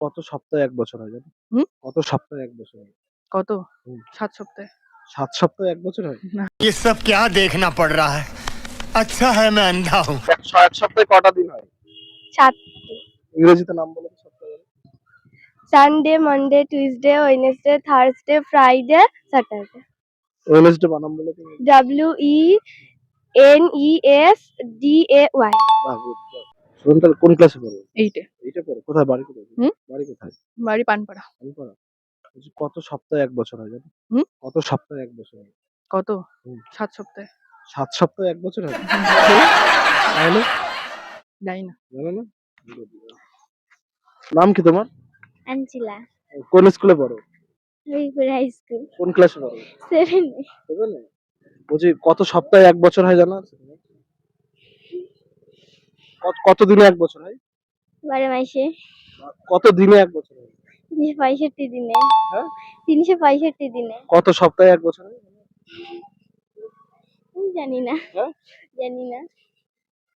কত সপ্তাহে ১ বছর হয় জানো? হুম? কত সপ্তাহে ১ বছর হয়? কত? হুম। ৭ সপ্তাহে। ৭ সপ্তাহে ১ বছর হয়? না। ये सब क्या देखना पड़ रहा है? अच्छा है मैं अंधा हूँ। ১ সপ্তাহে কটা দিন হয়? 7টি। ইংরেজিতে নাম বলো তো সপ্তাহের। Sunday, Monday, Tuesday, Wednesday, Thursday, Friday, Saturday. Wednesday বানাম বলো তুমি। WENESDAY। বাহ! গুড, বাহ! সুন্দর। কোন ক্লাসে পড়ো? 8 এ। 8 এ পড়ো? কোথায় বাড়ি কোথায়? হুম? বাড়ি কোথায়? বাড়ি পানপাড়া। আলিপাড়া? বলছি কত সপ্তাহে ১ বছর হয় জানো? হুম? কত সপ্তাহে ১ বছর হয়? কত? হুম। ৭ সপ্তাহে। ৭ সপ্তাহে ১ বছর হয়? তাহলে জানি না। জানো না? গুড। নাম কি তোমার? আঞ্জিলা। কোন স্কুলে পড়ো? Haripur high school. কোন ক্লাসে পড়ো? 7 এ। 7 এ? বলছি কত সপ্তাহে ১ বছর হয় জানো আছে? কত দিনে ১ বছর হয়? 12 মাসে। কত দিনে ১ বছর হয়? 365 দিনে। হ্যাঁ? 365 দিনে। কত সপ্তাহে ১ বছর হয়? জানি না। হ্যাঁ? জানি না।